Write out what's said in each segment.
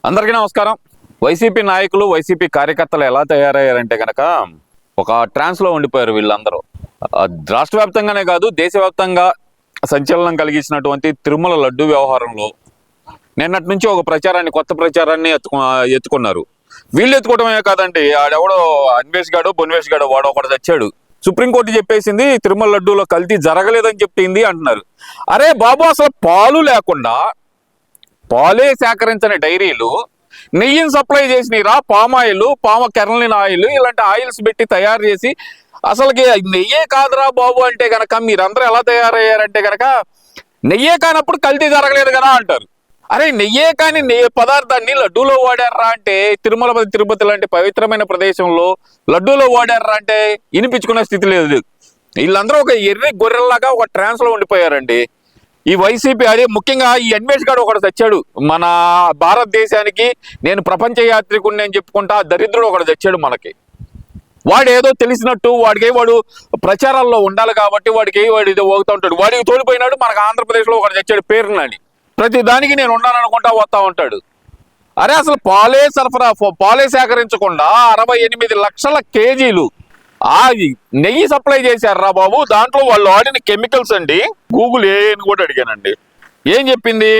అందరికీ నమస్కారం. వైసీపీ నాయకులు వైసీపీ కార్యకర్తలు ఎలా తయారయ్యారంటే కనుక ఒక ట్రాన్స్ లో ఉండిపోయారు వీళ్ళందరూ. రాష్ట్ర వ్యాప్తంగానే కాదు దేశవ్యాప్తంగా సంచలనం కలిగించినటువంటి తిరుమల లడ్డు వ్యవహారంలో నిన్నటి నుంచి ఒక ప్రచారాన్ని కొత్త ప్రచారాన్ని ఎత్తుకున్నారు. వీళ్ళు ఎత్తుకోవడమే కాదండి, ఆడెవడో అన్వేష్ గాడు బొన్వేష్ గాడు వాడు ఒకటి తెచ్చాడు. సుప్రీంకోర్టు చెప్పేసింది తిరుమల లడ్డూలో కల్తీ జరగలేదని చెప్పింది అంటున్నారు. అరే బాబు, అసలు పాలు లేకుండా పాలే సేకరించని డైరీలు నెయ్యిని సప్లై చేసినరా, పామాయిల్ కెరలిన్ ఆయిల్ ఇలాంటి ఆయిల్స్ పెట్టి తయారు చేసి అసలుకి నెయ్యే కాదురా బాబు అంటే గనక మీరందరూ ఎలా తయారయ్యారంటే గనక నెయ్యే కానప్పుడు కల్తీ జరగలేదు కదా అంటారు. అరే నెయ్యే కాని నెయ్యి పదార్థాన్ని లడ్డూలో వాడారా అంటే తిరుమల తిరుపతి లాంటి పవిత్రమైన ప్రదేశంలో లడ్డూలో వాడారా అంటే వినిపించుకునే స్థితి లేదు. వీళ్ళందరూ ఒక ఎర్రి గొర్రెల్లాగా ఒక ట్రాన్స్ లో ఉండిపోయారండి. ఈ వైసీపీ అదే ముఖ్యంగా ఈ అన్వేష్ గాడు ఒకడు తెచ్చాడు. మన భారతదేశానికి నేను ప్రపంచ యాత్రికుడిని అని చెప్పుకుంటా దరిద్రుడు ఒకడు తెచ్చాడు మనకి. వాడు ఏదో తెలిసినట్టు వాడు ప్రచారాల్లో ఉండాలి కాబట్టి వాడు ఇది ఓగుతూ ఉంటాడు. వాడికి తోడిపోయినాడు. మనకు ఆంధ్రప్రదేశ్లో ఒకడు తెచ్చాడు పేరునని, ప్రతి దానికి నేను ఉన్నాననుకుంటా వస్తా ఉంటాడు. అరే అసలు పాలే సేకరించకుండా 68 లక్షల కేజీలు నెయ్యి సప్లై చేశారు రా బాబు. దాంట్లో వాళ్ళు వాడిన కెమికల్స్ అండి, గూగుల్ ఏని కూడా అడిగానండి, ఏం చెప్పింది?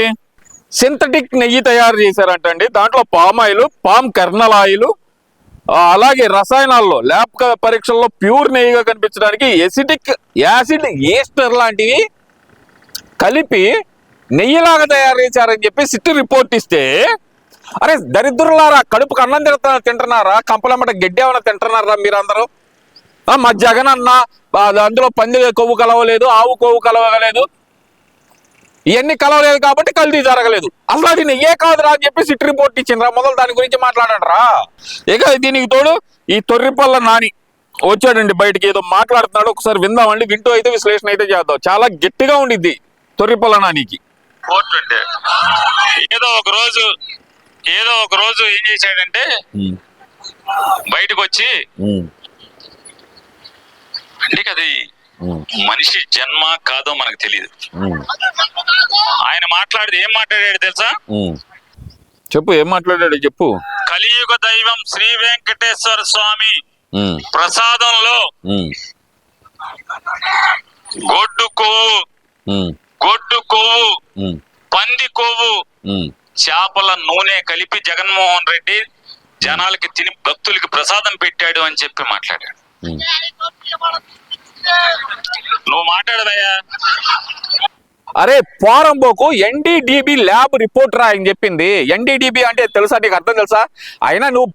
సింథటిక్ నెయ్యి తయారు చేశారంటండి. దాంట్లో పామాయిల్ కెర్నల్ ఆయిల్ అలాగే రసాయనాల్లో ల్యాబ్ పరీక్షల్లో ప్యూర్ నెయ్యిగా కనిపించడానికి యాసిడ్ ఈస్టర్ లాంటివి కలిపి నెయ్యిలాగా తయారు చేశారని చెప్పి సిటీ రిపోర్ట్ ఇస్తే, అరే దరిద్రులారా, కడుపుకు అన్నం తింటున్నారా? కంపలమ్మట గడ్డి ఏమైనా తింటున్నారా మీరందరూ? మా జగన్ అన్న అందులో పంది కొవ్వు కలవలేదు, ఆవు కొవ్వు కలవలేదు, ఇవన్నీ కలవలేదు కాబట్టి కల్తీ జరగలేదు. అసలు అది నెయ్యే కాదురా అని చెప్పి సిట్ రిపోర్ట్ ఇచ్చిండ్రా. మొదలు దాని గురించి మాట్లాడండిరా. ఇక దీనికి తోడు ఈ తొర్రిపల్ల నాని వచ్చాడండి బయటికి, ఏదో మాట్లాడుతున్నాడు. ఒకసారి విందామండి, వింటూ అయితే విశ్లేషణ అయితే చేద్దాం. చాలా గట్టిగా ఉండిద్ది తొర్రిపల్ల నానికి. ఏదో ఒక రోజు ఏం చేశాడంటే బయటకు వచ్చి, అంటే అది మనిషి జన్మ కాదో మనకు తెలియదు. ఆయన ఏం మాట్లాడాడు తెలుసా? చెప్పు, ఏం మాట్లాడాడు చెప్పు. కలియుగ దైవం శ్రీ వెంకటేశ్వర స్వామి ప్రసాదంలో గొడ్డు కొవ్వు పంది కొవ్వు చేపల నూనె కలిపి జగన్మోహన్ రెడ్డి జనాలకి తిని భక్తులకి ప్రసాదం పెట్టాడు అని చెప్పి మాట్లాడాడు. నువ్వు మాట్లాడదయ్యా. అరే పోరంబోకు ఎన్డీడీబీ ల్యాబ్ రిపోర్ట్ రా అని చెప్పింది. ఎన్డీడీబీ అంటే తెలుసా నీకు? అర్థం తెలుసా? అయినా నువ్వు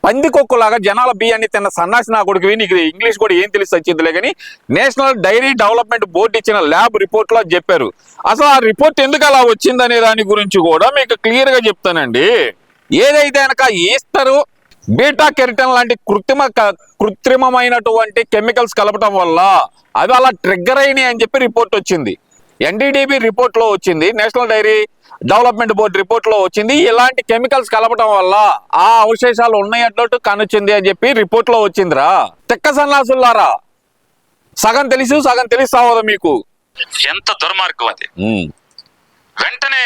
పంది కొక్కులాగా జనాల బియ్యాన్ని తిన్న సన్నాసి నా కొడుకువి, నీకు ఇంగ్లీష్ కూడా ఏం తెలిసి వచ్చిందిలే కానీ నేషనల్ డైరీ డెవలప్మెంట్ బోర్డు ఇచ్చిన ల్యాబ్ రిపోర్ట్ లో చెప్పారు. అసలు ఆ రిపోర్ట్ ఎందుకు అలా వచ్చిందనే దాని గురించి కూడా మీకు క్లియర్ గా చెప్తానండి. ఏదైతే కనుక ఈస్టరు బీటా కెరటిన్ లాంటి కృత్రిమమైనటువంటి కెమికల్స్ కలపటం వల్ల అవి అలా ట్రిగ్గర్ అయినాయి అని చెప్పి రిపోర్ట్ వచ్చింది. ఎన్డీడీబీ రిపోర్ట్ లో వచ్చింది, national dairy development board report లో వచ్చింది. ఇలాంటి కెమికల్స్ కలపటం వల్ల ఆ అవశేషాలు ఉన్నాయన్నట్టు కనొచ్చింది అని చెప్పి రిపోర్ట్ లో వచ్చిందిరా. తెక్క సన్నాసులారా, సగం తెలుస్తావదా మీకు? ఎంత దుర్మార్గం అది. వెంటనే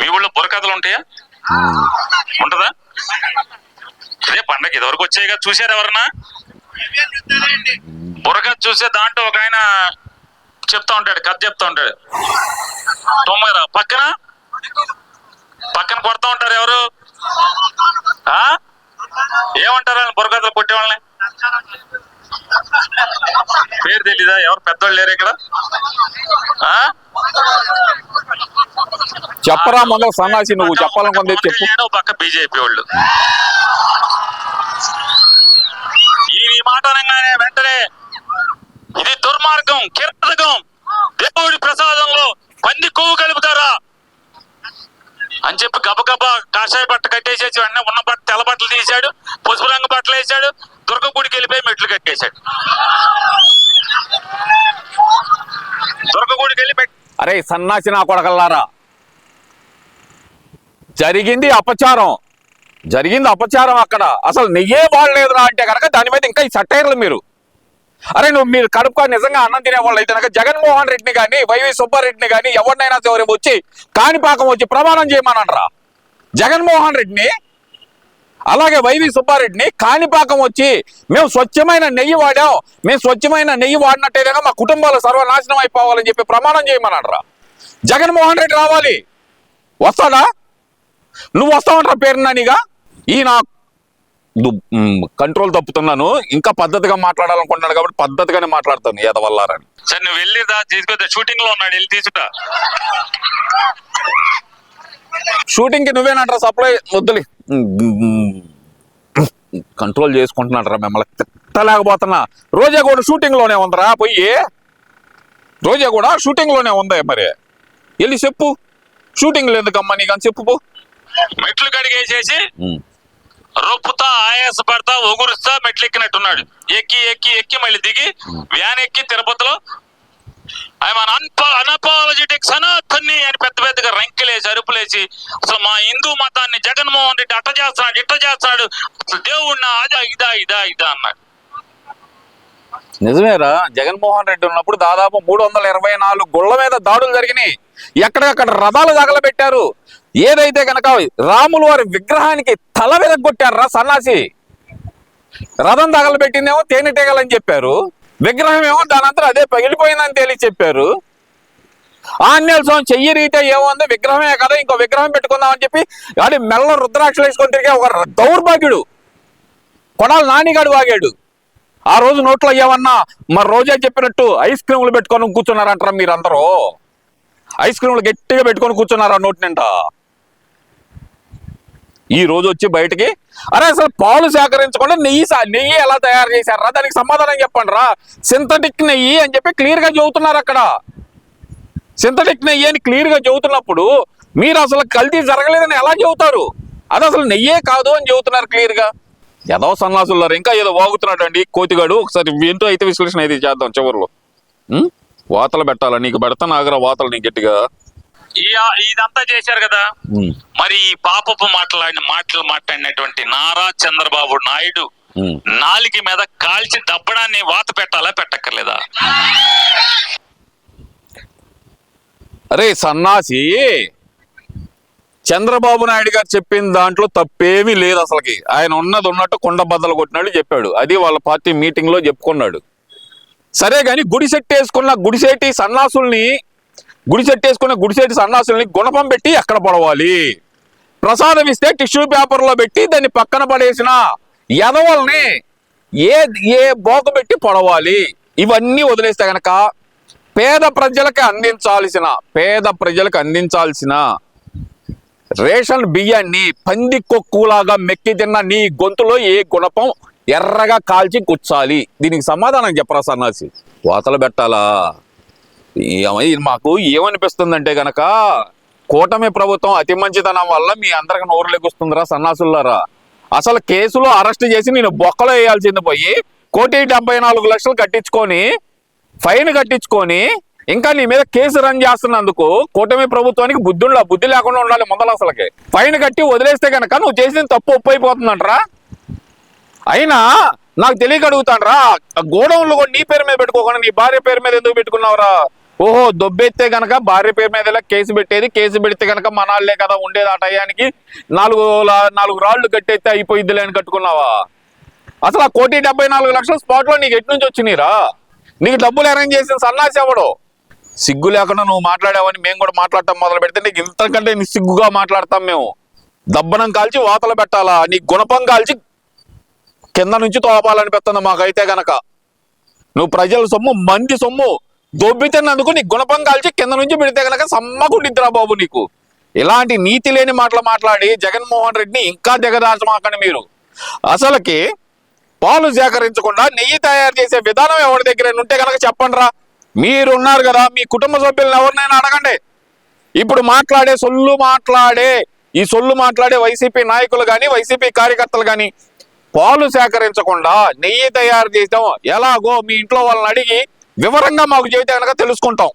మీ ఊళ్ళో బుర్రకథలు ఉంటాయా? ఉంటదా? అదే పండగ ఇదివరకు వచ్చాయిగా, చూసారు ఎవరన్నా? బుర్రకథ చూసే దాంట్లో ఒక ఆయన చెప్తా ఉంటాడు, కథ చెప్తా ఉంటాడు. పక్కన కొడతా ఉంటారు ఎవరు? ఏమంటారు బుర్రకథలు కొట్టే వాళ్ళని? పేరు తెలీదా? ఎవరు పెద్దవాళ్ళు లేరు ఇక్కడ? చెప్పరా మొదలు సన్నాసి, నువ్వు చెప్పాలనుకుంది చెప్పు. పక్క బీజేపీ వాళ్ళు ఈ మాట అనగానే వెంటనే ఇది దుర్మార్గం, కిరాతకం, దేవుడి ప్రసాదంలో పంది కొవ్వు కలుపుతారా అని చెప్పి గబగబా కాషాయ బట్ట కట్టేసేసి వెంటనే ఉన్న తెల్ల బట్టలు తీసాడు, పసుపు రంగు బట్టలు వేసాడు, దుర్గ గుడికి వెళ్ళిపోయి మెట్లు కట్టేశాడు. దుర్గ గుడికి వెళ్ళి అరే సన్నాసి నా కొడకల్లారా, జరిగింది అపచారం అక్కడ. అసలు నెయ్యే వాడలేదురా అంటే కనుక దాని మీద ఇంకా ఈ సట్టైర్లు మీరు. అరే మీరు కడుపుగా నిజంగా అన్నం తినేవాళ్ళు అయితే కనుక జగన్మోహన్ రెడ్డిని కానీ వైవి సుబ్బారెడ్డిని కానీ ఎవరినైనా వచ్చి కాణిపాకం వచ్చి ప్రమాణం చేయమనరా. జగన్మోహన్ రెడ్డిని అలాగే వైవి సుబ్బారెడ్డిని కాణిపాకం వచ్చి మేము స్వచ్ఛమైన నెయ్యి వాడాం, మేము స్వచ్ఛమైన నెయ్యి వాడినట్టేగా మా కుటుంబాలు సర్వనాశనం అయిపోవాలని చెప్పి ప్రమాణం చేయమన్నాడరా. జగన్మోహన్ రెడ్డి రావాలి. వస్తాడా? నువ్వు వస్తావంటారా పేరు నానిగా? ఈయన కంట్రోల్ తప్పుతున్నాను, ఇంకా పద్ధతిగా మాట్లాడాలనుకుంటున్నాడు కాబట్టి పద్ధతిగానే మాట్లాడతాను ఏదవల్లారని. సరే నువ్వు వెళ్ళి తీసుకొద్దా, షూటింగ్ లో ఉన్నాడు, వెళ్ళి తీసుకుంటా. షూటింగ్ కి నువ్వేనంటారా సప్లై వద్దులే, కంట్రోల్ చేసుకుంటున్నాడరా మిమ్మల్ని తిట్టలేకపోతున్నా. రోజా కూడా షూటింగ్ లోనే ఉందరా, పోయి రోజా కూడా షూటింగ్ లోనే ఉందా? మరి వెళ్ళి చెప్పు, షూటింగ్ ఎందుకమ్మా నీకు అని చెప్పు పో. మెట్లు కడిగేసేసి రొప్పుతా ఆయాస పడతా ఒగురుస్తా మెట్లు ఎక్కినట్టున్నాడు. ఎక్కి ఎక్కి ఎక్కి మళ్ళీ దిగి వ్యాన్ ఎక్కి తిరుపతిలో అన్అపాలజెటిక్ సనాతన్ని అని పెద్ద పెద్దగా రంకెలేసి అరుపులేసి అసలు మా హిందూ మతాన్ని జగన్మోహన్ రెడ్డి అట్ట చేస్తున్నాడు ఇట్ట చేస్తున్నాడు, అసలు దేవుడిని అదా ఇదా ఇదా ఇదా అన్నాడు. నిజమేరా, జగన్మోహన్ రెడ్డి ఉన్నప్పుడు దాదాపు 324 గుళ్ళ మీద దాడులు జరిగినాయి. ఎక్కడికక్కడ రథాలు తగలబెట్టారు. ఏదైతే కనుక రాముల వారి విగ్రహానికి తల వెదగొట్టారా సన్నాసి. రథం తగలబెట్టిందేమో తేనెటీగలని చెప్పారు, విగ్రహం ఏమో దానంతా అదే పగిలిపోయిందని తేలి చెప్పారు. ఆంజనేయ స్వామి చెయ్యి రీట ఏముంది, విగ్రహమే కదా ఇంకో విగ్రహం పెట్టుకుందామని చెప్పి అది మెల్ల రుద్రాక్షలు వేసుకొని తిరిగే ఒక దౌర్భాగ్యుడు కొడాలి నానిగాడు వాగాడు. ఆ రోజు నోట్లో ఏమన్నా మరి రోజా చెప్పినట్టు ఐస్ క్రీములు పెట్టుకొని కూర్చున్నారంటారా మీరందరూ? ఐస్ క్రీములు గట్టిగా పెట్టుకొని కూర్చున్నారా నోటి నిండా? ఈ రోజు వచ్చి బయటికి అరే అసలు పాలు సేకరించకుండా నెయ్యి ఎలా తయారు చేశారా, దానికి సమాధానం చెప్పండి రా. సింథటిక్ నెయ్యి అని చెప్పి క్లియర్ గా చెబుతున్నారు అక్కడ. సింథటిక్ నెయ్యి అని క్లియర్ గా చెబుతున్నప్పుడు మీరు అసలు కల్తీ జరగలేదని ఎలా చెబుతారు? అది అసలు నెయ్యే కాదు అని చెబుతున్నారు క్లియర్ గా. ఏదో సన్నాసున్నారు, ఇంకా ఏదో వాగుతున్నాడు అండి కోతిగాడు. ఒకసారి ఏంటో అయితే విశ్లేషణ అయితే చేద్దాం చివరిలో. వాతలు పెట్టాలా నీకు, పెడతా నాగరా వాతలు నీకు గట్టిగా. ఇదంతా చేశారు కదా, మరి ఈ పాపపు మాట్లాడినటువంటి నారా చంద్రబాబు నాయుడు నాలికి మీద కాల్చి దప్పడాన్ని వాత పెట్టాలా పెట్టక్కర్లేదా? అరే సన్నాసి, చంద్రబాబు నాయుడు గారు చెప్పిన దాంట్లో తప్పేమీ లేదు అసలుకి. ఆయన ఉన్నది ఉన్నట్టు కొండ బద్దలు కొట్టినట్టు చెప్పాడు. అది వాళ్ళ పార్టీ మీటింగ్ లో చెప్పుకున్నాడు. సరే గాని గుడిసెట్టి సన్నాసుల్ని గుణపం పెట్టి ఎక్కడ పడవాలి? ప్రసాదం ఇస్తే టిష్యూ పేపర్ లో పెట్టి దాన్ని పక్కన పడేసిన ఎదవల్ని ఏ బోక పెట్టి పడవాలి? ఇవన్నీ వదిలేస్తే గనక పేద ప్రజలకు అందించాల్సిన రేషన్ బియ్యాన్ని పంది కొక్కులాగా మెక్కి తిన్న నీ గొంతులో ఏ గుణపం ఎర్రగా కాల్చి కూర్చాలి? దీనికి సమాధానం చెప్పరా సన్నాసి. వాతలు పెట్టాలా? మాకు ఏమనిపిస్తుందంటే గనక కూటమి ప్రభుత్వం అతి మంచితనం వల్ల మీ అందరికి నోరు లెగుస్తుందిరా సన్నాసులారా. అసలు కేసులో అరెస్ట్ చేసి నేను బొక్కలో వేయాల్సింది పోయి 1,74,00,000 కట్టించుకొని ఫైన్ కట్టించుకొని ఇంకా నీ మీద కేసు రన్ చేస్తున్నందుకు కూటమి ప్రభుత్వానికి బుద్ధి లేకుండా ఉండాలి ముందల. అసలుకి ఫైన్ కట్టి వదిలేస్తే కనుక నువ్వు చేసిన తప్పు ఒప్పు అయిపోతుందంటరా. అయినా నాకు తెలియక అడుగుతానరా, గోడౌన్లు కూడా నీ పేరు మీద పెట్టుకోకుండా నీ భార్య పేరు మీద ఎందుకు పెట్టుకున్నావురా? ఓహో, దొబ్బెత్తే గనక భార్య పేరు మీద కేసు పెట్టేది, కేసు పెడితే గనక మనాళ్లే కదా ఉండేది. ఆ టయానికి 4 రాళ్లు కట్టేస్తే అయిపోయిద్దిలే అని కట్టుకున్నావా? అసలు ఆ 1,74,00,000 స్పాట్ లో నీకు ఎటు నుంచి వచ్చినాయిరా? నీకు డబ్బులు అరేంజ్ చేసిన సన్నాసి ఎవడు? సిగ్గు లేకుండా నువ్వు మాట్లాడావని మేము కూడా మాట్లాడటం మొదలు పెడితే నీకు ఇంతకంటే సిగ్గుగా మాట్లాడతాం మేము. దబ్బనం కాల్చి వాతలు పెట్టాలా? నీ గుణపం కాల్చి కింద నుంచి తోపాలనిపిస్తుంది మాకైతే గనక. నువ్వు ప్రజల సొమ్ము, మంది సొమ్ము దొబ్బితిన్నందుకు నీ గుణపం కాల్చి కింద నుంచి పెడితే గనక సమ్మగుండిద్దిరా బాబు నీకు. ఇలాంటి నీతి లేని మాటలు మాట్లాడి జగన్మోహన్ రెడ్డిని ఇంకా దిగదార్చమాకండి మీరు. అసలుకి పాలు సేకరించకుండా నెయ్యి తయారు చేసే విధానం ఎవరి దగ్గర ఉంటే కనుక చెప్పండి రా. మీరున్నారు కదా, మీ కుటుంబ సభ్యులను ఎవరినైనా అడగండి. ఇప్పుడు సొల్లు మాట్లాడే వైసీపీ నాయకులు కానీ వైసీపీ కార్యకర్తలు కానీ పాలు సేకరించకుండా నెయ్యి తయారు చేయడం ఎలాగో మీ ఇంట్లో వాళ్ళని అడిగి వివరంగా మాకు చెబితే కనుక తెలుసుకుంటాం.